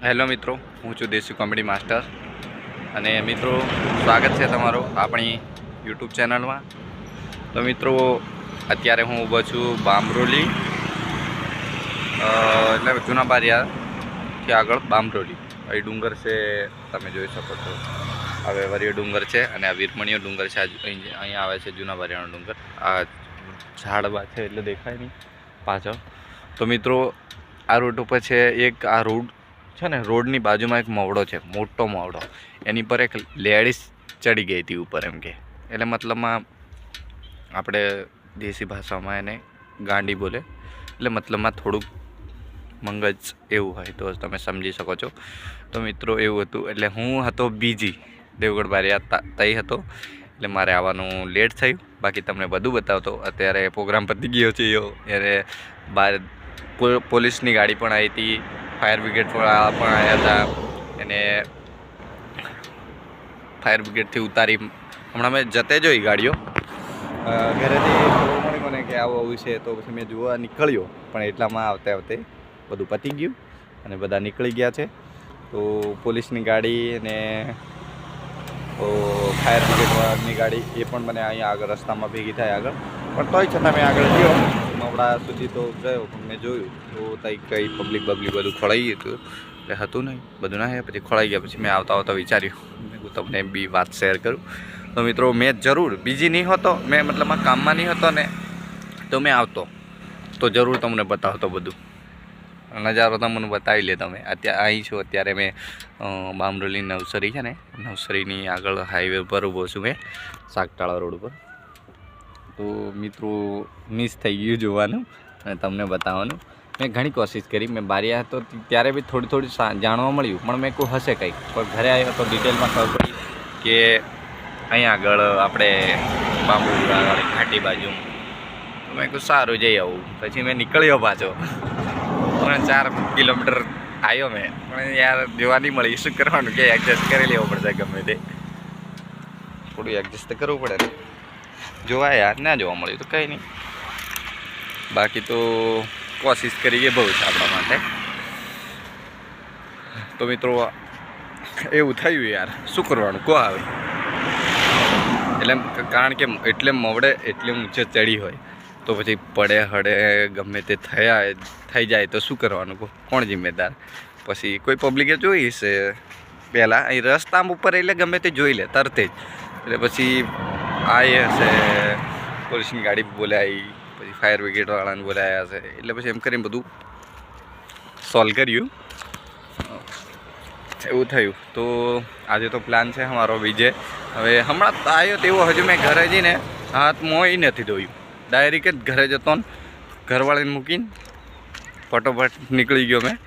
Hello મિત્રો, હું છું દેશી કોમેડી માસ્ટર અને મિત્રો સ્વાગત છે તમારું આપણી યુટ્યુબ ચેનલમાં. તો મિત્રો અત્યારે હું ઊભો છું બામરોલી, એટલે જૂના બારિયાથી આગળ બામરોલી. અહીં ડુંગર છે, તમે જોઈ શકો છો. આ વેવરીયો ડુંગર છે અને આ વીરમણીયો ડુંગર છે. અહીંયા આવે છે જૂના બારિયાનો ડુંગર. આ ઝાડવા છે એટલે દેખાય નહીં પાછળ. તો મિત્રો આ રૂટ ઉપર છે એક આ રોડ છે ને, રોડની બાજુમાં એક મવડો છે, મોટો મવડો. એની પર એક લેડીઝ ચડી ગઈ હતી ઉપર, એમ કે એટલે મતલબમાં આપણે દેશી ભાષામાં એને ગાંડી બોલે, એટલે મતલબમાં થોડુંક મંગજ એવું હોય તો તમે સમજી શકો છો. તો મિત્રો એવું હતું, એટલે હું હતો બીજી દેવગઢ બારિયા તઈ હતો, એટલે મારે આવવાનું લેટ થયું. બાકી તમને બધું બતાવતો. અત્યારે પ્રોગ્રામ પતી ગયો છે. એને બહાર પોલીસની ગાડી પણ આવી હતી, ફાયર બ્રિગેડ પણ આવ્યા હતા. એને ફાયર બ્રિગેડથી ઉતારી હમણાં મેં જતે જોઈ ગાડીઓ. ઘરેથી ખબર મળી મને કે આવું છે, તો પછી મેં જોવા નીકળ્યો, પણ એટલામાં આવતે આવતે બધું પતી ગયું અને બધા નીકળી ગયા છે. તો પોલીસની ગાડી અને ફાયર બ્રિગેડની ગાડી એ પણ મને અહીંયા આગળ રસ્તામાં ભેગી થાય આગળ, પણ તોય છતાં મેં આગળ ગયો. મવડા સુધી તો ગયો, પણ મેં જોયું તો તઈ કંઈ પબ્લિક બધું ખોળાઈ ગયું હતું, એટલે હતું નહીં, બધું ના. પછી ખોળાઈ ગયા. પછી મેં આવતા વિચાર્યું હું તમને બી વાત શેર કરું. તો મિત્રો મેં જરૂર બીજી નહીં હોતો, મેં મતલબમાં કામમાં નહીં હતો ને, તો મેં આવતો તો જરૂર તમને બતાવતો બધું નજારો. તમને બતાવી લે તમે. અત્યારે અહીં છું, અત્યારે મેં બામરોલી નવસરી છે ને, નવસરીની આગળ હાઈવે પર ઊભો છું મેં, સાગટાળા રોડ ઉપર. તો મિત્રો મિસ થઈ ગયું જોવાનું અને તમને બતાવવાનું. મેં ઘણી કોશિશ કરી. મેં બારિયા હતો ત્યારે બી થોડી જાણવા મળ્યું, પણ મેં કોઈ હશે કંઈક. પણ ઘરે આવ્યો તો ડિટેલમાં ખબર પડી કે અહીંયા આગળ આપણે બામરોલી આગળ ઘાટી બાજુ. તો મેં કહું સારું જઈ આવું. પછી મેં નીકળ્યો પાછો, 4 કિલોમીટર આવ્યો મેં, પણ યાર જોવા નહીં મળી. શું કરવાનું કે એડજસ્ટ કરી લેવો પડશે ગમે તે, થોડું એડજસ્ટ તો કરવું પડે ને. જોવા યાર ના જોવા મળ્યું તો કંઈ નહીં. બાકી તો કોશિશ કરીએ બહુ છે આપણા માટે. તો મિત્રો એવું થયું યાર, શું કરવાનું કહો આવે. એટલે કારણ કે એટલે મવડે એટલે ઊંચે ચડી હોય તો પછી પડે હળે ગમે તે થઈ જાય તો શું કરવાનું કહો, કોણ જિમ્મેદાર. પછી કોઈ પબ્લિકે જોઈ છે પહેલાં અહીં રસ્તા ઉપર, એટલે ગમે તે જોઈ લે તરતે જ. એટલે પછી આ એ હશે પોલીસની ગાડી બોલાવી, પછી ફાયર બ્રિગેડવાળાને બોલાવ્યા હશે, એટલે પછી એમ કરીને બધું સોલ્વ કર્યું. એવું થયું. તો આજે તો પ્લાન છે અમારો બીજે. હવે હમણાં આવ્યો તેવો હજુ મેં ઘરે જઈને હાથ મોંય નથી ધોયું. ડાયરેક્ટ જ ઘરે જતો ને ઘરવાળીને મૂકીને ફટોફટ નીકળી ગયો મેં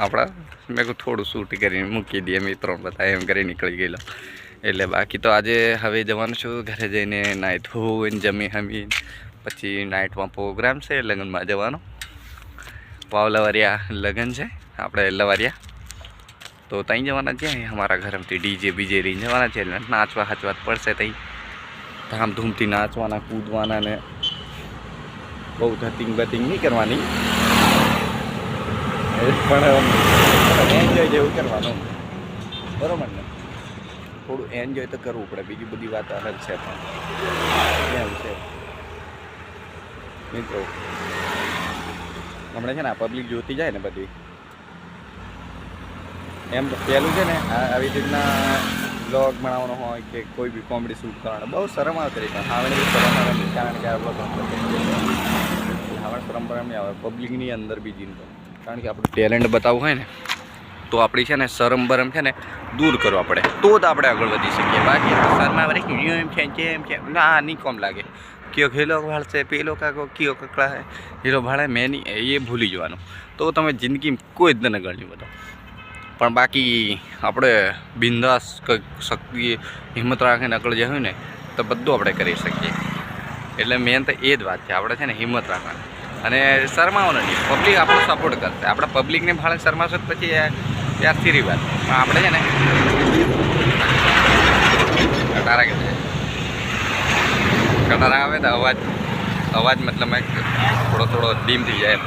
આપણા. મેં કહું થોડું શૂટ કરીને મૂકી દઈએ મિત્રોને બધા, એમ કરી નીકળી ગયેલો. એટલે બાકી તો આજે હવે જવાનું છું ઘરે જઈને નાહી ધોઈને જમી પછી નાઇટમાં પ્રોગ્રામ છે, લગ્નમાં જવાનો. પાવલાવારિયા લગ્ન છે આપણે લવારિયા, તો ત્યાં જવાના છે. અમારા ઘરમાંથી ડીજે બીજે લઈને જવાના છે, એટલે નાચવા હાચવા પડશે. ત્યાં ધામધૂમથી નાચવાના, કૂદવાના ને બહુ ધતિંગ બતિંગ નહીં કરવાની, પણ એન્જોય જેવું કરવાનું, બરાબર ને. થોડું એન્જોય તો કરવું પડે, બીજી બધી વાત અલગ છે. પણ એવું છે મિત્રો, હમણાં છે ને આ પબ્લિક જોતી જાય ને બધી, એમ તો પહેલું છે ને આવી રીતના બ્લોગ બનાવવાનો હોય કે કોઈ બી કોમેડી શૂટ કરવાનો બહુ શરમ આવતી રહી. પણ હવે બી શરમ આવે નહીં, કારણ કે આ બ્લોગ હવે શરમ નહીં આવે પબ્લિકની અંદર બીજી. કારણ કે આપણું ટેલેન્ટ બતાવવું હોય ને તો આપણી છે ને શરમ બરમ છે ને દૂર કરવા પડે, તો જ આપણે આગળ વધી શકીએ. બાકી શરમા વળી હિડિયો એમ છે ના નહીં કોમ લાગે. કયો ખેલો ભાળશે, પેલો કાકો કયો કકડા હે હીરો ભાળે, મેં નહીં, એ ભૂલી જવાનું. તો તમે જિંદગી કોઈ જ ન ગણી બધો. પણ બાકી આપણે બિંદાસ શક્તિ હિંમત રાખીને આગળ જવું ને તો બધું આપણે કરી શકીએ. એટલે મેન તો એ જ વાત છે, આપણે છે ને હિંમત રાખવાની અને શરમાવાનું નહીં. પબ્લિક આપણો સપોર્ટ કરશે. આપણે પબ્લિકને ભાડે શરમાશો પછી યાર સીરી વાત. પણ આપણે છે ને કટારા આવે તો અવાજ મતલબ થોડો ડીમ થઈ જાય.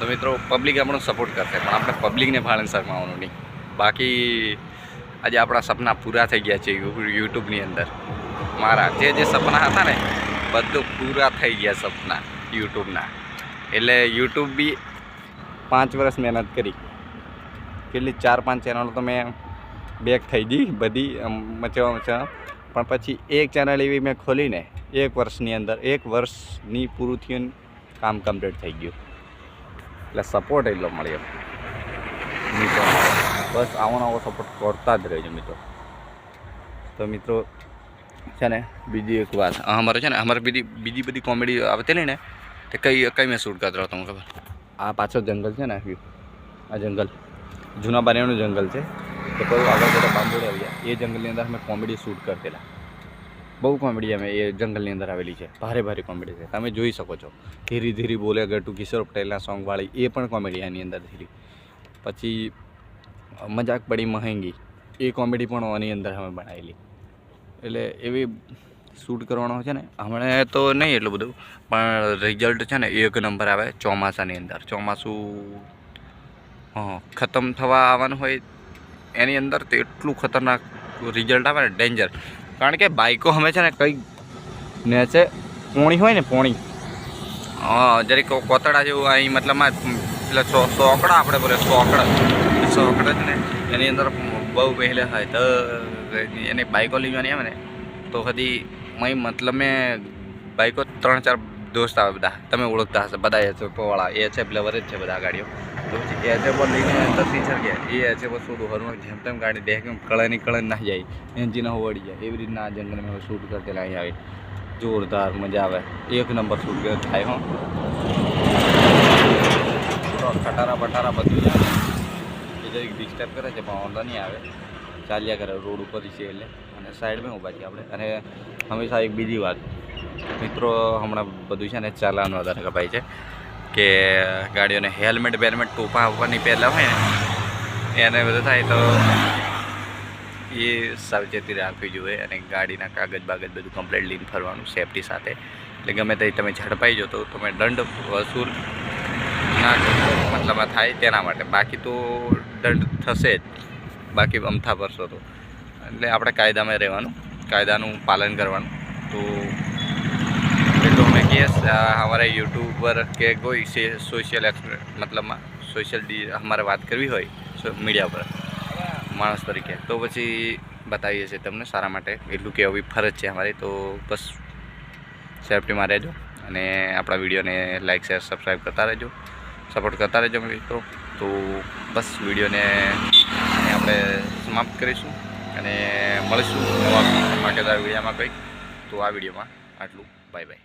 તો મિત્રો પબ્લિક આપણો સપોર્ટ કરશે, પણ આપણે પબ્લિકને ભાળીને શરમાવાનું નહીં. બાકી આજે આપણા સપના પૂરા થઈ ગયા છે યુટ્યુબની અંદર. મારા જે સપના હતા ને બધું પૂરા થઈ ગયા સપના યુટ્યુબના. એટલે યુટ્યુબ બી 5 વર્ષ મહેનત કરી, કેટલી 4-5 ચેનલો તો મેં બેક થઈ ગઈ બધી મચવા, પણ પછી એક ચેનલ એવી મેં ખોલીને 1 વર્ષની અંદર 1 વર્ષની પૂરું થયું, કામ કમ્પ્લીટ થઈ ગયું. એટલે સપોર્ટ એટલો મળ્યો મિત્રો. બસ આવો સપોર્ટ કરતા જ રહેજો મિત્રો. તો મિત્રો છે ને બીજી એક વાત, અમારે છે ને અમારે બીજી બધી કોમેડી આવતી ને તે કઈ મેં શૂટ કરતો હતો ખબર? આ પાછળ જંગલ છે ને, આ જંગલ જૂના બારિયાનું જંગલ છે. તો કોઈ આગળ જતા બાંબોડે આવ્યા, એ જંગલની અંદર અમે કોમેડી શૂટ કરતેલા. બહુ કોમેડી અમે એ જંગલની અંદર આવેલી છે, ભારે કોમેડી છે, તમે જોઈ શકો છો. ધીરે ધીરે બોલે ગટુ કિશોર પટેલના સોંગવાળી એ પણ કોમેડી આની અંદર થઈ. પછી મજાક પડી મહેંગી એ કોમેડી પણ આની અંદર અમે બનાવેલી. એટલે એવી શૂટ કરવાનો છે ને હમણાં તો નહીં એટલું બધું, પણ રિઝલ્ટ છે ને 1 નંબર આવે ચોમાસાની અંદર. ચોમાસું ખતમ થવા આવવાનું હોય એની અંદર તો એટલું ખતરનાક રિઝલ્ટ આવે ને, ડેન્જર. કારણ કે બાઈકો અમે છે ને કંઈ નેચે પોણી હોય ને પોણી, જરીક કોતડા જેવું અહીં મતલબમાં એટલે સોકડા આપણે બોલે સોકડા છે ને એની અંદર બહુ પહેલે હોય તો એની બાઈકો લેવાની આવે ને તો હજી મતલબ મેં બાઈકો 3-4 દોસ્ત આવે બધા, તમે ઓળખતા હશે બધા. એચએફવાળા એચએફ લવર જ છે બધા ગાડીઓ. તો પછી એચએફ લઈને અંદર ટીચર ગયા, એ એચએફ શું હરવું જેમ તેમ ગાડી દેખ કળે ના જાય, એન્જિન વળી જાય. એવી રીતના આ જંગલમાં શૂટ કરતેલા અહીં આવે. જોરદાર મજા આવે, 1 નંબર શૂટ થાય. હો ખટારા બટારા બધું જ આવે, એ જરીક ડિસ્ટર્બ કરે છે પણ વાંધો નહીં આવે, ચાલ્યા કરે રોડ ઉપર છે એટલે. અને સાઈડમાં ઊભા છીએ આપણે. અને હંમેશા એક બીજી વાત મિત્રો, હમણાં બધું છે ને ચાલાન વધારે કપાય છે કે ગાડીઓને હેલ્મેટ બેલ્મેટ ટોપા આવવાની પહેલાં હોય ને એને બધું થાય તો એ સાવચેતી રાખવી જોઈએ. અને ગાડીના કાગળ બાગળ બધું કમ્પ્લીટ લઈને ફરવાનું સેફટી સાથે. એટલે ગમે તે તમે ઝડપાઈ જો તો તમે દંડ વસૂલ ના મતલબમાં થાય તેના માટે. બાકી તો દંડ થશે જ, બાકી અમથા વર્ષો તો. એટલે આપણે કાયદામાં રહેવાનું, કાયદાનું પાલન કરવાનું. તો એટલું અમે કહીએ અમારે યુટ્યુબર કે કોઈ સોશિયલ મતલબમાં અમારે વાત કરવી હોય મીડિયા પર માણસ તરીકે તો પછી બતાવીએ છીએ તમને સારા માટે. એટલું કે એવી ફરજ છે અમારી. તો બસ સેફટીમાં રહેજો અને આપણા વિડીયોને લાઇક શેર સબસ્ક્રાઈબ કરતા રહેજો, સપોર્ટ કરતા રહેજો મિત્રો. તો બસ વિડીયોને આપણે સમાપ્ત કરીશું અને મળીશું નવા માટેદાર વિડીયોમાં કંઈક. તો આ વિડીયોમાં આટલું, બાય બાય.